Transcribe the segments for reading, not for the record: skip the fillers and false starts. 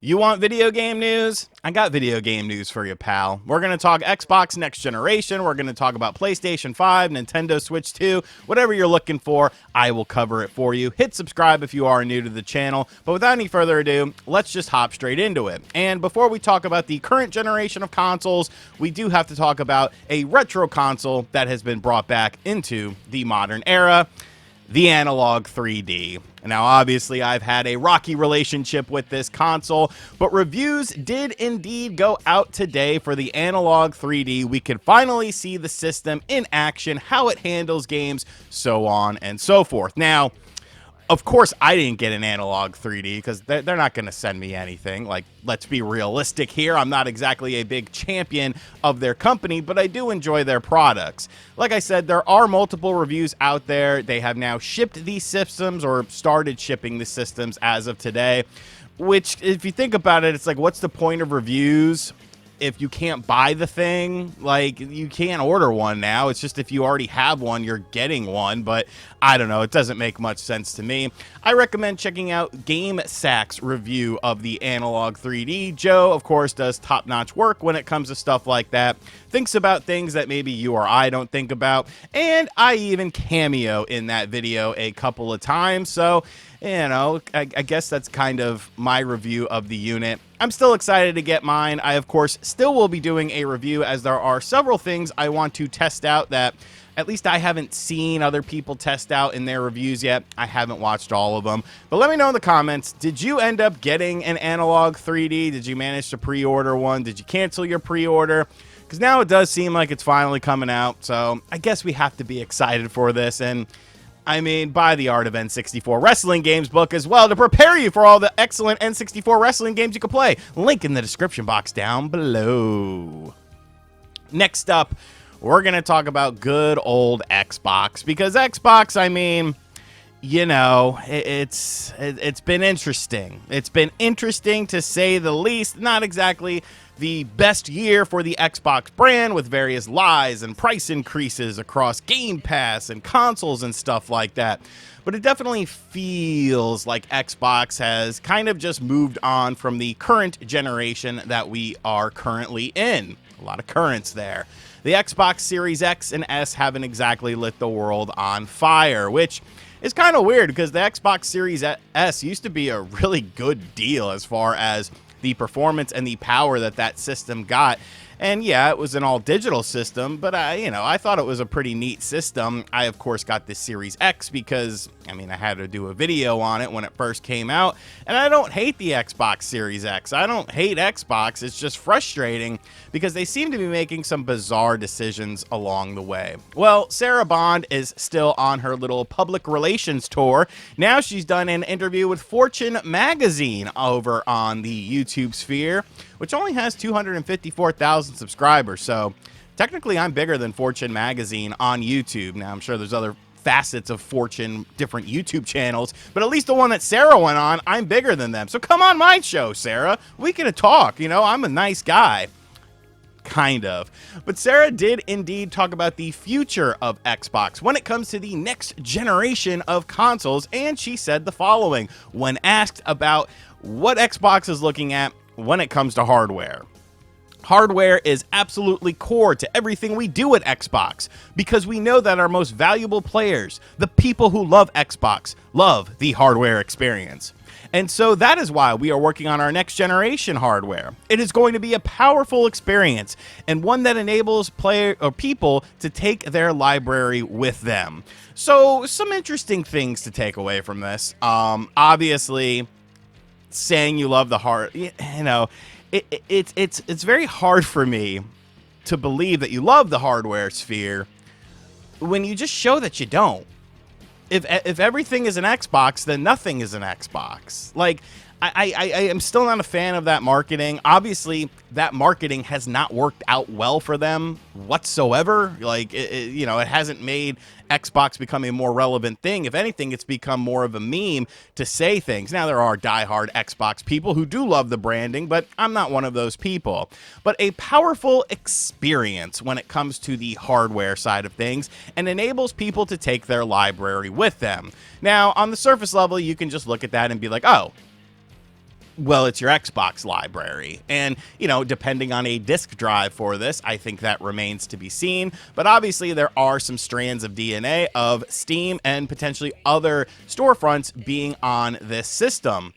You want video game news? I got video game news for you, pal. We're going to talk Xbox next generation. We're going to talk about PlayStation 5, Nintendo Switch 2, whatever you're looking for, I will cover it for you. Hit subscribe if you are new to the channel. But without any further ado, let's just hop straight into it. And before we talk about the current generation of consoles, we do have to talk about a retro console that has been brought back into the modern era. The Analog 3D. Now, obviously, I've had a rocky relationship with this console, but reviews did indeed go out today for the Analog 3D. We could finally see the system in action, how it handles games, so on and so forth. Now, of course, I didn't get an Analog 3D because they're not going to send me anything. Like, let's be realistic here. I'm not exactly a big champion of their company, but I do enjoy their products. Like I said, there are multiple reviews out there. They have now shipped these systems or started shipping the systems as of today, which, if you think about it, it's like, what's the point of reviews if you can't buy the thing? Like, you can't order one now. It's just if you already have one, you're getting one. But I don't know. It doesn't make much sense to me. I recommend checking out GameSack's review of the Analog 3D. Joe, of course, does top-notch work when it comes to stuff like that. Thinks about things that maybe you or I don't think about. And I even cameo in that video a couple of times. So, you know, I guess that's kind of my review of the unit. I'm still excited to get mine. I, of course, still will be doing a review as there are several things I want to test out that at least I haven't seen other people test out in their reviews yet. I haven't watched all of them. But let me know in the comments, did you end up getting an Analog 3D? Did you manage to pre-order one? Did you cancel your pre-order? Because now it does seem like it's finally coming out. So I guess we have to be excited for this. And I mean, buy the Art of N64 Wrestling Games book as well to prepare you for all the excellent N64 wrestling games you can play. Link in the description box down below. Next up, we're going to talk about good old Xbox. Because Xbox, I mean, you know, it's been interesting. It's been interesting to say the least. Not exactly the best year for the Xbox brand, with various lies and price increases across Game Pass and consoles and stuff like that. But it definitely feels like Xbox has kind of just moved on from the current generation that we are currently in. A lot of currents there. The Xbox Series X and S haven't exactly lit the world on fire, which is kind of weird because the Xbox Series S used to be a really good deal as far as the performance and the power that system got. And yeah, it was an all-digital system, but I thought it was a pretty neat system. I, of course, got this Series X because, I mean, I had to do a video on it when it first came out. And I don't hate the Xbox Series X. I don't hate Xbox. It's just frustrating because they seem to be making some bizarre decisions along the way. Well, Sarah Bond is still on her little public relations tour. Now she's done an interview with Fortune magazine over on the YouTube sphere, which only has 254,000 subscribers. So technically I'm bigger than Fortune magazine on YouTube. Now I'm sure there's other facets of Fortune, different YouTube channels, but at least the one that Sarah went on, I'm bigger than them. So come on my show, Sarah. We can talk. You know, I'm a nice guy. Kind of. But Sarah did indeed talk about the future of Xbox when it comes to the next generation of consoles, and she said the following when asked about what Xbox is looking at when it comes to hardware. Hardware is absolutely core to everything we do at Xbox because we know that our most valuable players, the people who love Xbox, love the hardware experience. And so that is why we are working on our next generation hardware. It is going to be a powerful experience and one that enables people to take their library with them. So some interesting things to take away from this. Obviously, saying you love the it's very hard for me to believe that you love the hardware sphere when you just show that you don't. If everything is an Xbox, then nothing is an Xbox. Like, I am still not a fan of that marketing. Obviously, that marketing has not worked out well for them whatsoever. Like, it hasn't made Xbox become a more relevant thing. If anything, it's become more of a meme to say things. Now, there are diehard Xbox people who do love the branding, but I'm not one of those people. But a powerful experience when it comes to the hardware side of things and enables people to take their library with them. Now, on the surface level, you can just look at that and be like, oh, Well, it's your Xbox library. And, depending on a disk drive for this, I think that remains to be seen. But obviously, there are some strands of DNA of Steam and potentially other storefronts being on this system,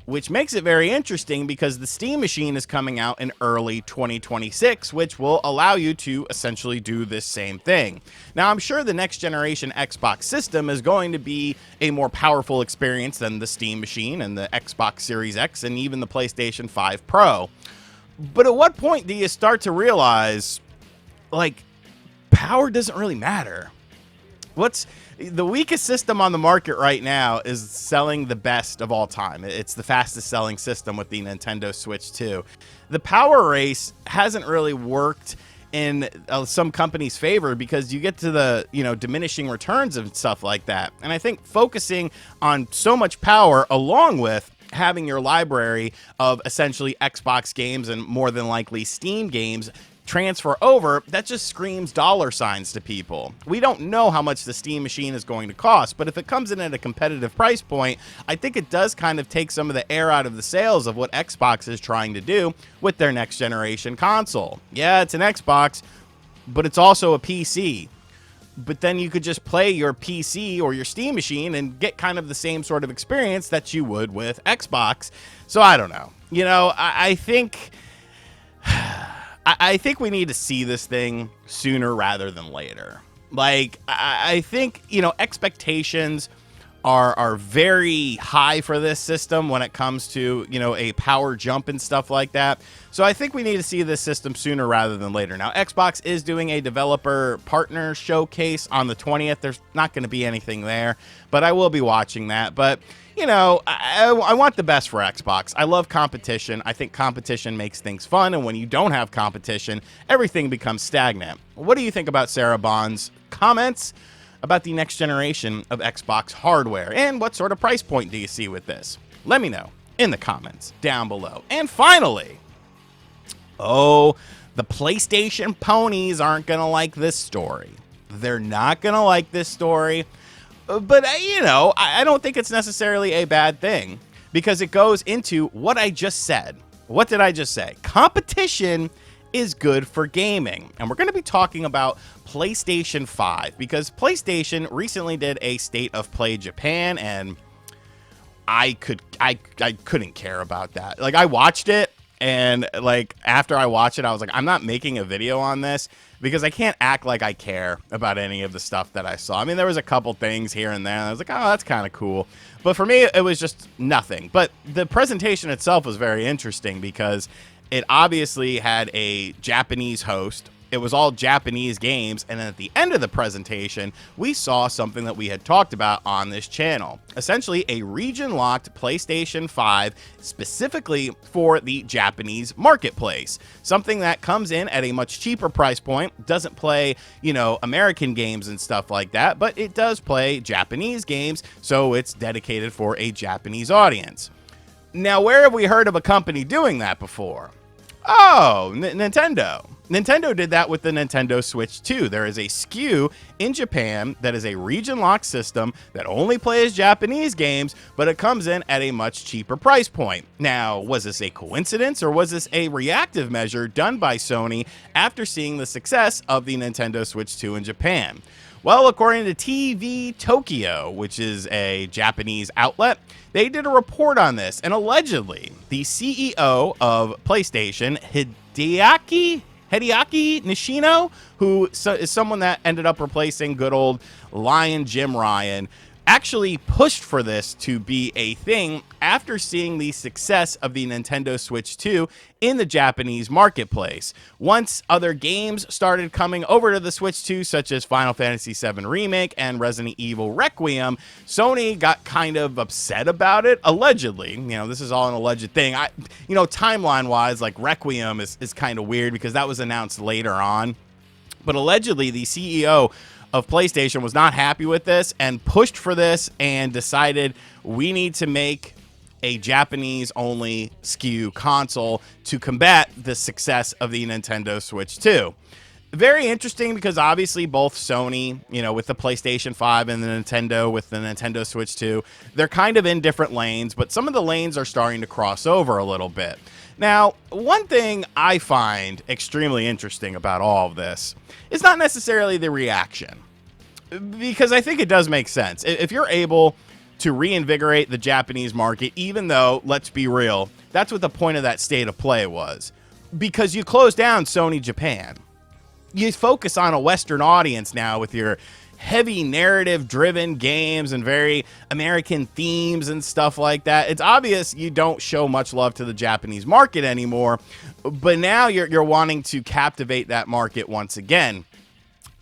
which makes it very interesting because the Steam machine is coming out in early 2026, which will allow you to essentially do this same thing. Now, I'm sure the next generation Xbox system is going to be a more powerful experience than the Steam machine and the Xbox Series X and even the PlayStation 5 Pro. But at what point do you start to realize, like, power doesn't really matter? What's the weakest system on the market right now is selling the best of all time. It's the fastest selling system with the Nintendo Switch 2. The power race hasn't really worked in some companies' favor because you get to the, diminishing returns and stuff like that. And I think focusing on so much power along with having your library of essentially Xbox games and more than likely Steam games transfer over, that just screams dollar signs to people. We don't know how much the Steam machine is going to cost, but if it comes in at a competitive price point, I think it does kind of take some of the air out of the sails of what Xbox is trying to do with their next generation console. Yeah, it's an Xbox, but it's also a PC. But then you could just play your PC or your Steam machine and get kind of the same sort of experience that you would with Xbox. So I don't know. I think we need to see this thing sooner rather than later. Like, I think, expectations are very high for this system when it comes to, a power jump and stuff like that. So I think we need to see this system sooner rather than later. Now, Xbox is doing a developer partner showcase on the 20th. There's not going to be anything there, but I will be watching that. But I want the best for Xbox. I love competition. I think competition makes things fun, and when you don't have competition, everything becomes stagnant. What do you think about Sarah Bond's comments about the next generation of Xbox hardware, and what sort of price point do you see with this? Let me know in the comments down below. And finally, the PlayStation ponies aren't going to like this story. They're not going to like this story. But, I don't think it's necessarily a bad thing because it goes into what I just said. What did I just say? Competition is good for gaming. And we're going to be talking about PlayStation 5 because PlayStation recently did a State of Play Japan, and I couldn't care about that. Like, I watched it, and like after I watched it, I was like, I'm not making a video on this because I can't act like I care about any of the stuff that I saw. I mean, there was a couple things here and there, and I was like, oh, that's kind of cool. But for me, it was just nothing. But the presentation itself was very interesting because it obviously had a Japanese host. It was all Japanese games, and then at the end of the presentation, we saw something that we had talked about on this channel. Essentially, a region-locked PlayStation 5 specifically for the Japanese marketplace. Something that comes in at a much cheaper price point, doesn't play, American games and stuff like that, but it does play Japanese games, so it's dedicated for a Japanese audience. Now, where have we heard of a company doing that before? Oh, Nintendo. Nintendo did that with the Nintendo Switch 2. There is a SKU in Japan that is a region-locked system that only plays Japanese games, but it comes in at a much cheaper price point. Now, was this a coincidence, or was this a reactive measure done by Sony after seeing the success of the Nintendo Switch 2 in Japan? Well, according to TV Tokyo, which is a Japanese outlet, they did a report on this, and allegedly, the CEO of PlayStation, Hideaki Nishino, who is someone that ended up replacing good old Lion Jim Ryan, actually pushed for this to be a thing after seeing the success of the Nintendo Switch 2 in the Japanese marketplace. Once other games started coming over to the Switch 2, such as Final Fantasy VII Remake and Resident Evil Requiem, Sony got kind of upset about it, allegedly. This is all an alleged thing. Timeline-wise, like Requiem is kind of weird because that was announced later on. But allegedly, the CEO of PlayStation was not happy with this and pushed for this and decided we need to make a Japanese-only SKU console to combat the success of the Nintendo Switch 2. Very interesting because obviously both Sony, with the PlayStation 5 and the Nintendo with the Nintendo Switch 2, they're kind of in different lanes, but some of the lanes are starting to cross over a little bit. Now, one thing I find extremely interesting about all of this is not necessarily the reaction, because I think it does make sense. If you're able to reinvigorate the Japanese market, even though, let's be real, that's what the point of that state of play was, because you closed down Sony Japan. You focus on a Western audience now with your heavy narrative driven games and very American themes and stuff like that. It's obvious you don't show much love to the Japanese market anymore, but now you're wanting to captivate that market once again.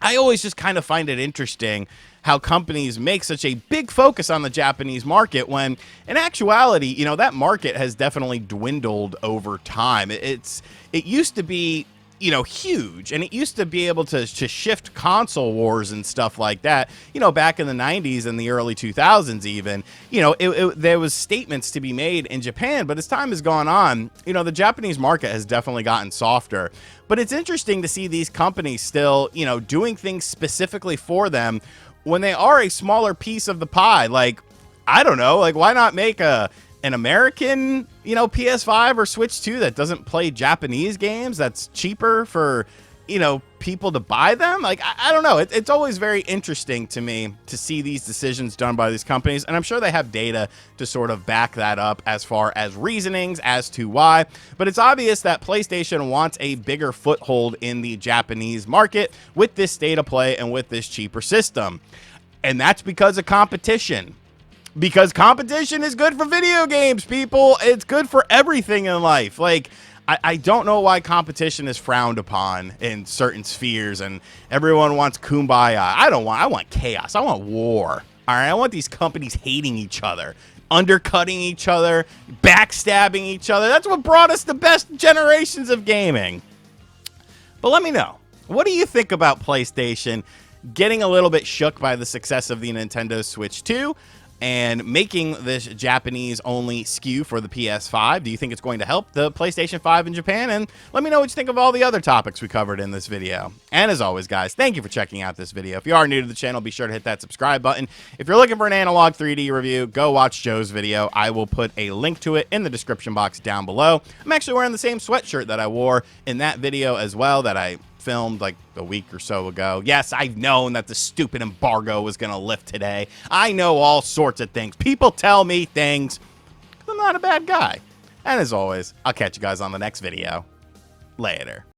I always just kind of find it interesting how companies make such a big focus on the Japanese market when in actuality, that market has definitely dwindled over time. It used to be huge, and it used to be able to shift console wars and stuff like that, back in the 90s and the early 2000s even, there was statements to be made in Japan, but as time has gone on, the Japanese market has definitely gotten softer. But it's interesting to see these companies still, doing things specifically for them when they are a smaller piece of the pie. Like, I don't know, like why not make an American, PS5 or Switch 2 that doesn't play Japanese games, that's cheaper for, people to buy them? Like, I don't know. It's always very interesting to me to see these decisions done by these companies, and I'm sure they have data to sort of back that up as far as reasonings as to why. But it's obvious that PlayStation wants a bigger foothold in the Japanese market with this state of play and with this cheaper system. And that's because of competition. Because competition is good for video games, people. It's good for everything in life. Like, I don't know why competition is frowned upon in certain spheres and everyone wants kumbaya. I want chaos. I want war. All right, I want these companies hating each other, undercutting each other, backstabbing each other. That's what brought us the best generations of gaming. But let me know, what do you think about PlayStation getting a little bit shook by the success of the Nintendo Switch 2 and making this Japanese-only SKU for the PS5? Do you think it's going to help the PlayStation 5 in Japan? And let me know what you think of all the other topics we covered in this video. And as always, guys, thank you for checking out this video. If you are new to the channel, be sure to hit that subscribe button. If you're looking for an analog 3D review, go watch Joe's video. I will put a link to it in the description box down below. I'm actually wearing the same sweatshirt that I wore in that video as well, that I filmed like a week or so ago. Yes, I've known that the stupid embargo was going to lift today. I know all sorts of things. People tell me things. I'm not a bad guy. And as always, I'll catch you guys on the next video. Later.